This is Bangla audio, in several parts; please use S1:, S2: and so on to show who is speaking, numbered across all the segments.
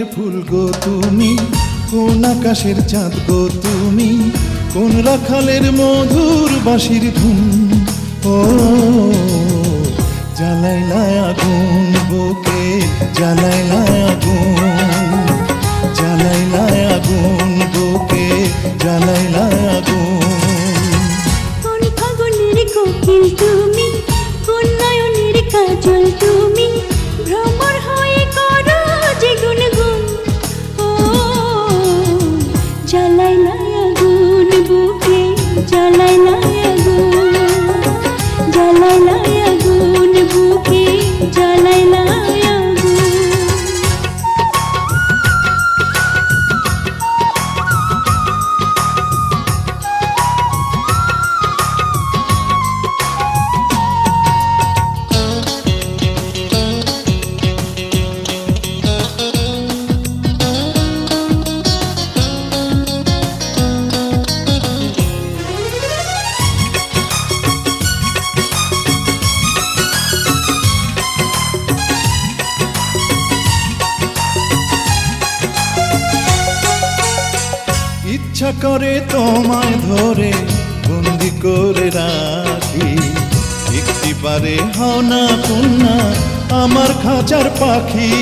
S1: গানের ফুল গো তুমি, কোন আকাশের চাঁদ গো তুমি, কোন রাখালের মধুর বাঁশির ধুন। ও জ্বালাইলা আগুন বুকে, জ্বালাইলা আগুন, জ্বালাইলা আগুন বুকে, জ্বালাইলা আগুন।
S2: কোন ফাগুনের কোকিল তুমি, কোন নয়নের কাজল তুমি, ভ্রমর হয়ে করো যে গুনগুন। ও জ্বালাইলা আগুন বুকে, জ্বালাইলা আগুন, জ্বালাইলা আগুন বুকে, জ্বালাইলা আগুন।
S1: ইচ্ছা করে তোমায় ধরে বন্দি করে রাখি, একটি পারে হও না কন্যা আমার খাঁচার পাখি।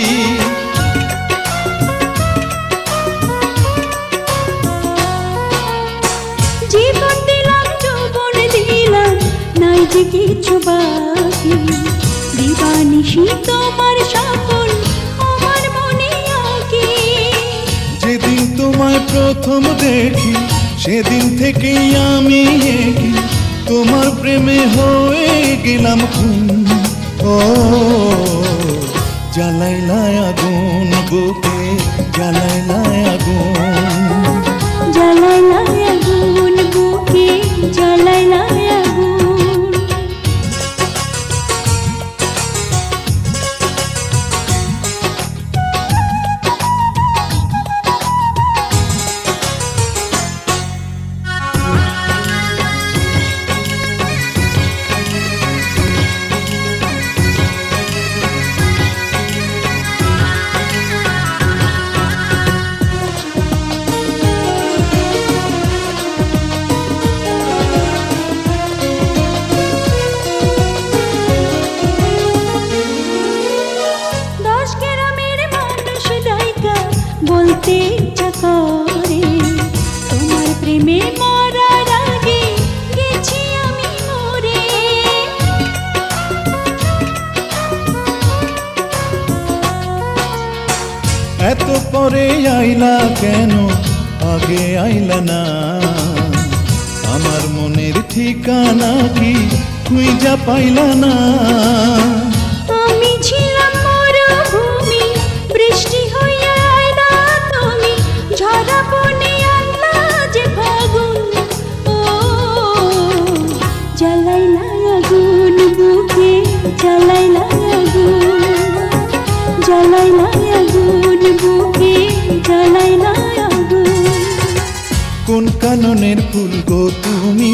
S2: জীবন দিলাম, যৌবন দিলাম, নাই যে কিছু বাকি। দিবানিশি তোমার স্বপন আমার মনে আঁকি।
S1: যেদিন তোমায় প্রথম দেখি সেদিন থেকেই আমি একি, তোমার প্রেমে হয়ে গেলাম খুন। ও জ্বালাইলা আগুন বুকে, জ্বালাইলা আগুন,
S2: জ্বালাইলা আগুন বুকে, জ্বালাইলা আগুন। বলতে ইচ্ছা করে তোমার প্রেমে মরার আগে গেছি আমি মরে।
S1: এত পরে আইলা কেন, আগে আইলা না? আমার মনের ঠিকানা কি খুঁজা পাইলা না?
S2: আমি ছিলাম মরুভূমি, বৃষ্টি হইয়া আইলা তুমি, ঝরা বনে আনলা যে ফাগুন। ও জ্বালাইলা আগুন বুকে, জ্বালাইলা আগুন, জ্বালাইলা আগুন বুকে, জ্বালাইলা আগুন।
S1: কোন কাননের ফুল গো তুমি,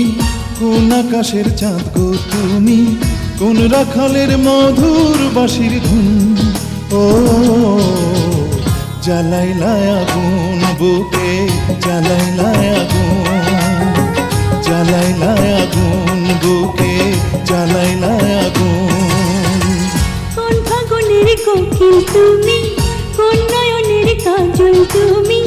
S1: কোন আকাশের চাঁদ গো তুমি, কোন রাখালের মধুর বাঁশির ধুন। ও জ্বালাইলা আগুন বুকে, জ্বালাইলা আগুন, জ্বালাইলা আগুন বুকে, জ্বালাইলা আগুন।
S2: কোন ফাগুনের কোকিল তুমি, কোন নয়নের কাজল তুমি,